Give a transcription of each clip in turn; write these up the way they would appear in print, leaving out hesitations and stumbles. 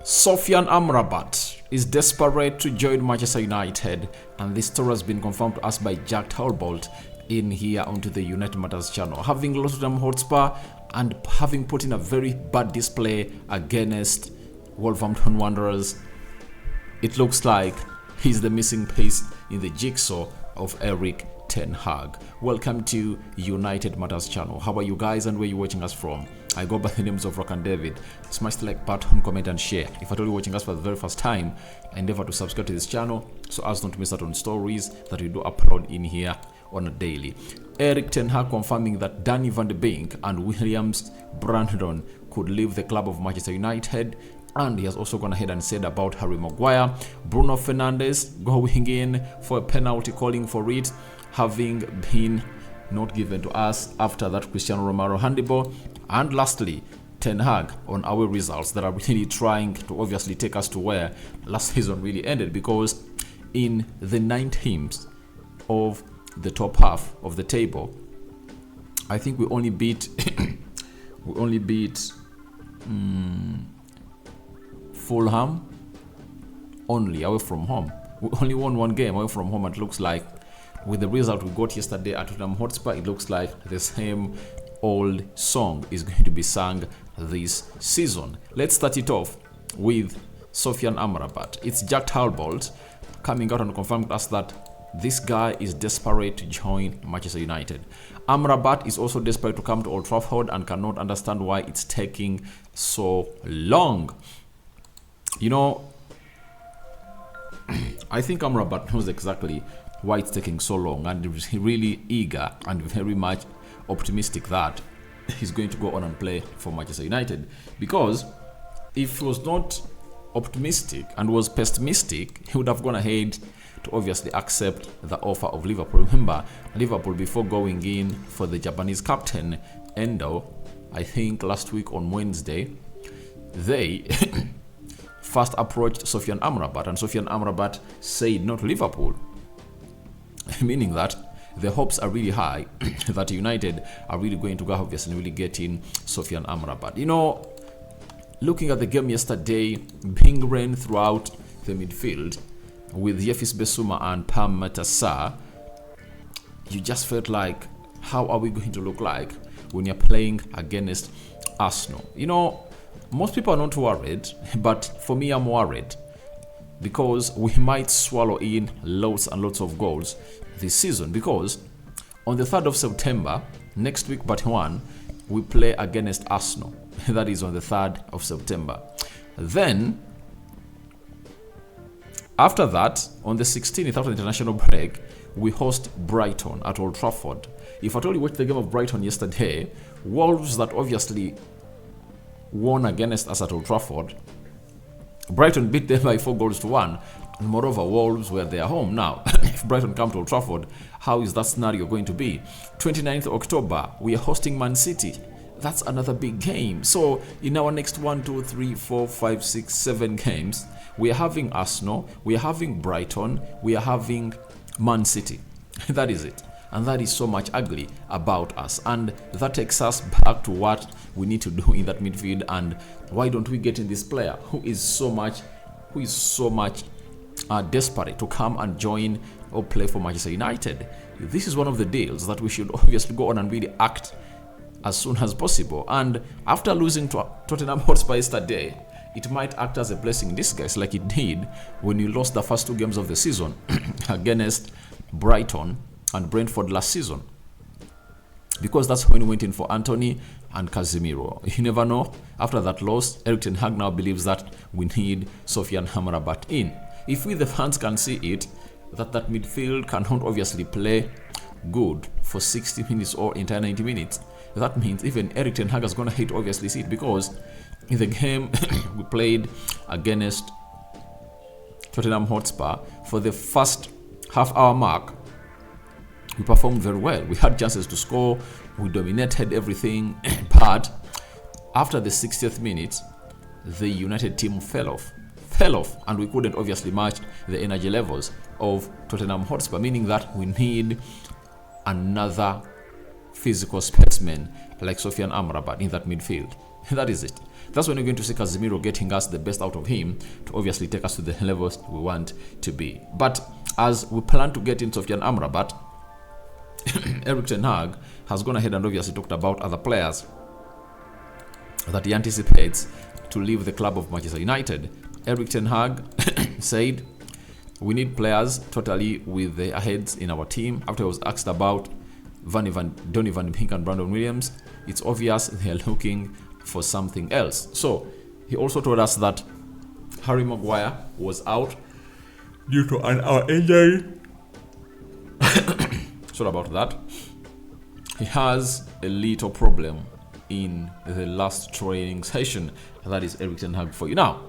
Sofyan Amrabat is desperate to join Manchester United, and this story has been confirmed to us by Jack Talbot in here onto the United Matters channel. Having lost to Tottenham Hotspur and having put in a very bad display against Wolverhampton Wanderers, it looks like he's the missing piece in the jigsaw of Erik Ten Hag. Welcome to United Matters channel. How are you guys and where you watching us from? I go by the names of Rock and David. Smash the like button, comment and share. If you're watching us for the very first time, endeavor to subscribe to this channel so as not to miss out on stories that we do upload in here on a daily. Erik Ten Hag confirming that Danny van de Beek and Williams Brandon could leave the club of Manchester United, and he has also gone ahead and said about Harry Maguire, Bruno Fernandes going in for a penalty, calling for it, having been not given to us after that Cristiano Romero handball. And lastly, Ten Hag on our results that are really trying to obviously take us to where last season really ended, because in the 9 teams of the top half of the table, I think we only beat Fulham only away from home. We only won 1 game away from home, and it looks like with the result we got yesterday at Tottenham Hotspur, it looks like the same old song is going to be sung this season. Let's start it off with Sofyan Amrabat. It's Jack Talbot coming out and confirming us that this guy is desperate to join Manchester United. Amrabat is also desperate to come to Old Trafford and cannot understand why it's taking so long. You know, I think Amrabat knows exactly why it's taking so long, and he's really eager and very much optimistic that he's going to go on and play for Manchester United, because if he was not optimistic and was pessimistic, he would have gone ahead to obviously accept the offer of Liverpool. Remember, Liverpool, before going in for the Japanese captain Endo, I think last week on Wednesday, they first approached Sofyan Amrabat, and Sofyan Amrabat said not Liverpool, meaning that the hopes are really high that United are really going to go obviously really get in Sofyan Amrabat. You know, looking at the game yesterday, being rain throughout the midfield with Yefis Besuma and Pam Matassa, you just felt like, how are we going to look like when you're playing against Arsenal? You know, most people are not worried, but for me, I'm worried, because we might swallow in lots and lots of goals this season, because on the 3rd of September, next week but one, we play against Arsenal. That is on the 3rd of September. Then, after that, on the 16th, after the international break, we host Brighton at Old Trafford. If I told you watched the game of Brighton yesterday, Wolves that obviously won against us at Old Trafford, Brighton beat them by 4-1, and moreover, Wolves were their home. Now, if Brighton come to Old Trafford, how is that scenario going to be? 29th October, we are hosting Man City. That's another big game. So, in our next 1, 2, 3, 4, 5, 6, 7 games, we are having Arsenal, we are having Brighton, we are having Man City. That is it. And that is so much ugly about us. And that takes us back to what we need to do in that midfield. And why don't we get in this player who is so much desperate to come and join or play for Manchester United? This is one of the deals that we should obviously go on and really act as soon as possible. And after losing to Tottenham Hotspur yesterday, it might act as a blessing in disguise, like it did when you lost the first 2 games of the season against Brighton and Brentford last season, because that's when we went in for Anthony and Casemiro. You never know. After that loss, Erik Ten Hag now believes that we need Sofyan Amrabat in. If we the fans can see it, that midfield cannot obviously play good for 60 minutes or entire 90 minutes, that means even Erik Ten Hag is going to hate obviously see it, because in the game we played against Tottenham Hotspur, for the first half-hour mark, we performed very well. We had chances to score, we dominated everything, but after the 60th minute, the United team fell off, and we couldn't obviously match the energy levels of Tottenham Hotspur, meaning that we need another physical specimen like Sofyan Amrabat in that midfield. That is it. That's when you're going to see Casemiro getting us the best out of him to obviously take us to the levels we want to be. But as we plan to get in Sofyan Amrabat, Erik ten Hag has gone ahead and obviously talked about other players that he anticipates to leave the club of Manchester United. Erik ten Hag said, we need players totally with their heads in our team. After I was asked about Donny van de Beek and Brandon Williams, it's obvious they're looking for something else. So he also told us that Harry Maguire was out due to an injury. Sorry about that. He has a little problem in the last training session. That is Erik ten Hag for you. Now,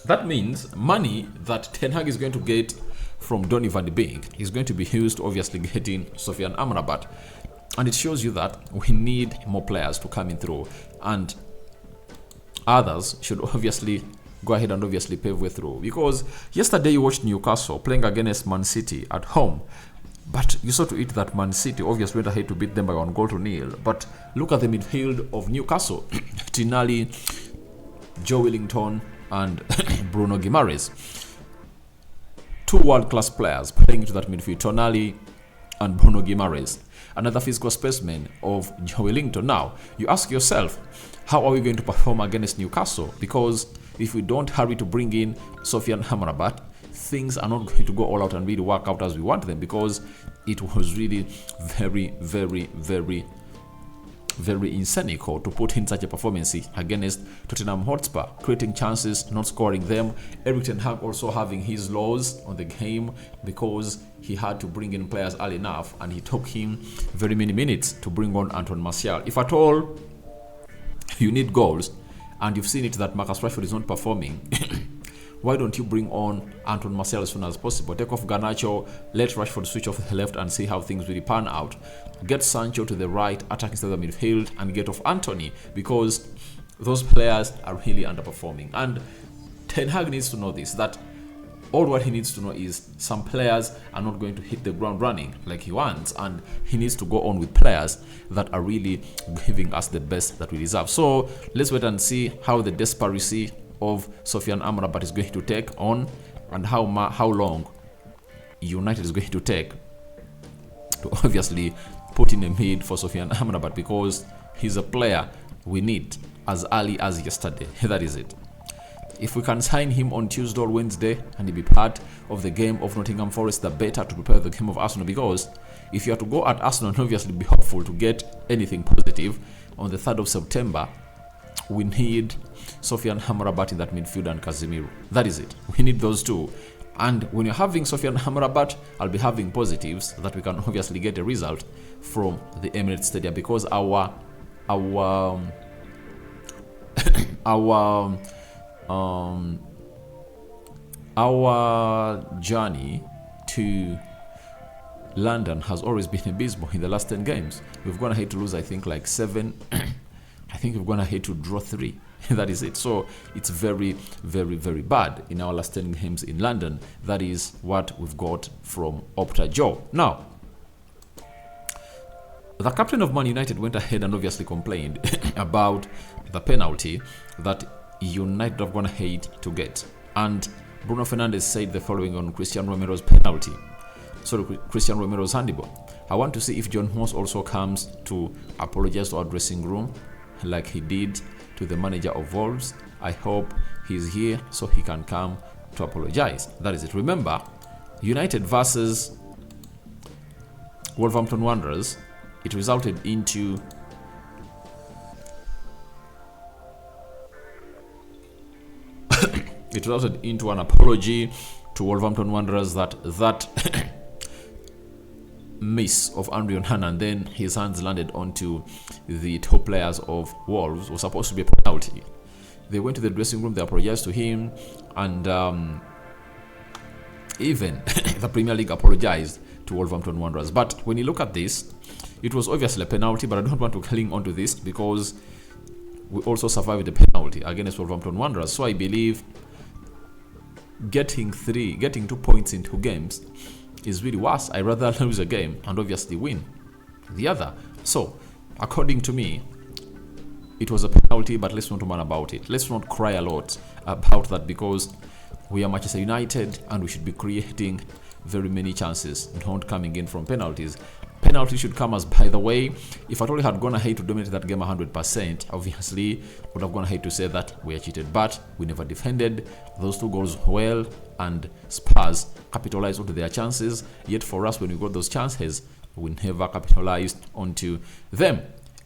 that means money that Ten Hag is going to get from Donny van de Beek is going to be used to obviously getting Sofyan Amrabat. And it shows you that we need more players to come in through. And others should obviously go ahead and obviously pave way through. Because yesterday you watched Newcastle playing against Man City at home. But you saw to it that Man City obviously went ahead to beat them by 1-0. But look at the midfield of Newcastle. Tinali, Joe Wellington, and Bruno Guimaraes. Two world-class players playing into that midfield, Tonali and Bruno Guimaraes. Another physical specimen of Joe Wellington. Now, you ask yourself, how are we going to perform against Newcastle? Because if we don't hurry to bring in Sofyan Amrabat, things are not going to go all out and really work out as we want them, because it was really very, very, very insanical to put in such a performance against Tottenham Hotspur, creating chances, not scoring them. Erik ten Hag also having his laws on the game because he had to bring in players early enough, and he took him very many minutes to bring on Antoine Martial. If at all you need goals and you've seen it that Marcus Rashford is not performing, why don't you bring on Antoine Martial as soon as possible? Take off Garnacho, let Rashford switch off the left and see how things really pan out. Get Sancho to the right, attack instead of the midfield, and get off Anthony, because those players are really underperforming. And Ten Hag needs to know this, that all what he needs to know is some players are not going to hit the ground running like he wants, and he needs to go on with players that are really giving us the best that we deserve. So let's wait and see how the desperation of Sofyan Amrabat is going to take on, and how long United is going to take to obviously put in a bid for Sofyan Amrabat, because he's a player we need as early as yesterday. That is it. If we can sign him on Tuesday or Wednesday and he be part of the game of Nottingham Forest, the better to prepare the game of Arsenal, because if you are to go at Arsenal and obviously be hopeful to get anything positive on the 3rd of September, we need Sofyan Amrabat in that midfield and Casemiro. That is it. We need those two. And when you're having Sofyan Amrabat, I'll be having positives that we can obviously get a result from the Emirates Stadium, because our journey to London has always been abysmal in the last 10 games. We've gone ahead to lose, I think, like 7. I think we've gone ahead to draw 3. That is it. So it's very, very, very bad in our last 10 games in London. That is what we've got from Opta Joe. Now, the captain of Man United went ahead and obviously complained about the penalty that United have gone ahead to get. And Bruno Fernandes said the following on Christian Romero's penalty. Sorry, Christian Romero's handball. I want to see if John Moss also comes to apologize to our dressing room like he did to the manager of Wolves. I hope he's here so he can come to apologize. That is it. Remember, United versus Wolverhampton Wanderers, it resulted into an apology to Wolverhampton Wanderers that miss of Andre Onana, and then his hands landed onto the top players of Wolves, was supposed to be a penalty. They went to the dressing room, they apologized to him, and even the Premier League apologized to Wolverhampton Wanderers. But when you look at this, it was obviously a penalty, but I don't want to cling onto this because we also survived the penalty against Wolverhampton Wanderers. So I believe getting 2 points in 2 games is really worse. I'd rather lose a game and obviously win the other. So according to me, it was a penalty, but let's not moan about it. Let's not cry a lot about that, because we are Manchester United and we should be creating very many chances, not coming in from penalties. Penalty should come as, by the way, if at all had gone ahead to dominate that game 100%, obviously would have gone ahead to say that we are cheated, but we never defended those 2 goals well, and Spurs capitalized onto their chances. Yet for us, when we got those chances, we never capitalized onto them.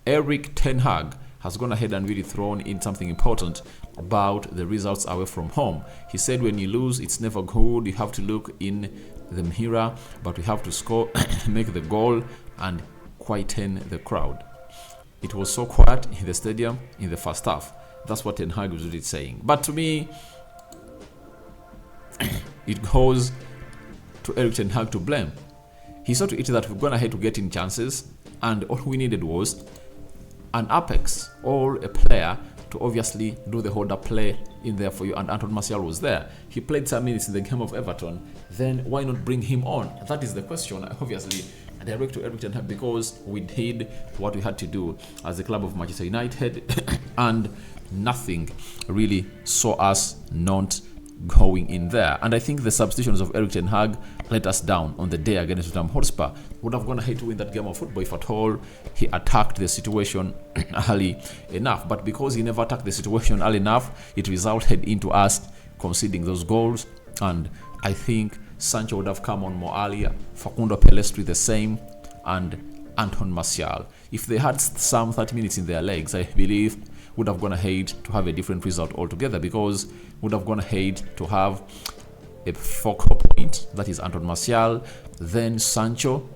Erik ten Hag has gone ahead and really thrown in something important about the results away from home. He said when you lose, it's never good. You have to look in the mirror, but we have to score, make the goal, and quieten the crowd. It was so quiet in the stadium in the first half. That's what Ten Hag was really saying. But to me, it goes to Erik ten Hag to blame. He saw to it that we've gone ahead to get in chances, and all we needed was an apex or a player to obviously do the hold-up play in there for you, and Anton Martial was there. He played some minutes in the game of Everton. Then why not bring him on? That is the question, obviously, direct to Erik ten Hag, because we did what we had to do as a club of Manchester United and nothing really saw us not going in there. And I think the substitutions of Erik ten Hag let us down on the day against Tottenham Hotspur. Would have gone ahead to win that game of football if at all he attacked the situation early enough. But because he never attacked the situation early enough, it resulted into us conceding those goals. And I think Sancho would have come on more earlier, Facundo Pellistri the same, and Anton Martial. If they had some 30 minutes in their legs, I believe would have gone ahead to have a different result altogether, because would have gone ahead to have a focal point, that is Anton Martial, then Sancho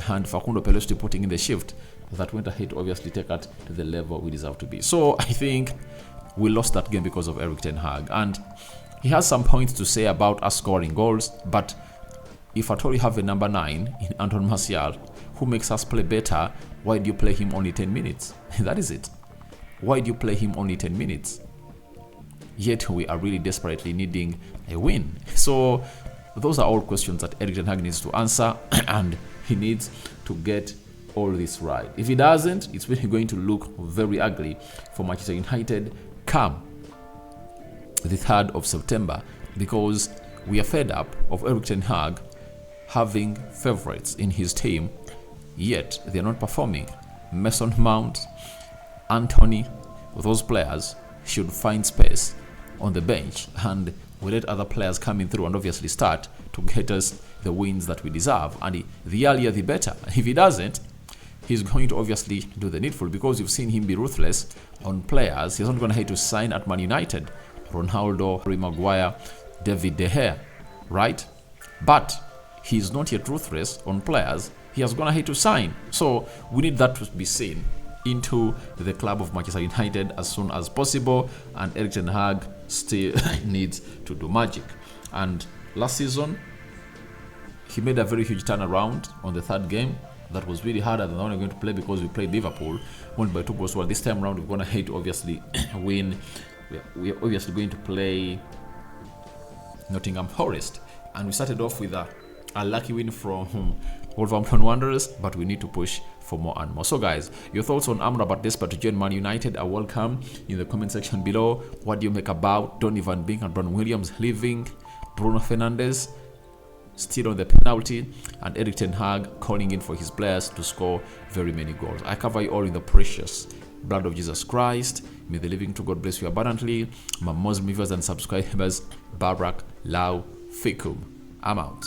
and Facundo Pellistri putting in the shift that went ahead to obviously take it to the level we deserve to be. So I think we lost that game because of Erik ten Hag, and he has some points to say about us scoring goals, but if at all you have a number 9 in Anton Martial who makes us play better, why do you play him only 10 minutes? That is it. Why do you play him only 10 minutes? Yet we are really desperately needing a win. So those are all questions that Erik ten Hag needs to answer, and he needs to get all this right. If he doesn't, it's really going to look very ugly for Manchester United come the 3rd of September, because we are fed up of Erik ten Hag having favorites in his team, yet they are not performing. Mason Mount, Anthony, those players should find space on the bench, and we let other players come in through and obviously start to get us the wins that we deserve. And the earlier the better. If he doesn't, he's going to obviously do the needful, because you've seen him be ruthless on players. He's not going to hate to sign at Man United Ronaldo, Harry Maguire, David De Gea, right? But he's not yet ruthless on players he has gone ahead to sign. So we need that to be seen into the club of Manchester United as soon as possible, and Erik ten Hag still needs to do magic. And last season he made a very huge turnaround on the 3rd game. That was really harder than the one we're going to play, because we played Liverpool, won by 2 goals. Well, this time around we're going to hate to obviously win. We're obviously going to play Nottingham Forest, and we started off with a lucky win from Wolverhampton Wanderers, but we need to push for more and more. So guys, your thoughts on Amrabat desperate to join Man United are welcome in the comment section below. What do you make about Donny van Beek and Brandon Williams leaving, Bruno Fernandes still on the penalty, and Erik ten Hag calling in for his players to score very many goals? I cover you all in the precious blood of Jesus Christ. May the living to God bless you abundantly. My Muslim viewers and subscribers, Barak Lau Fikum. I'm out.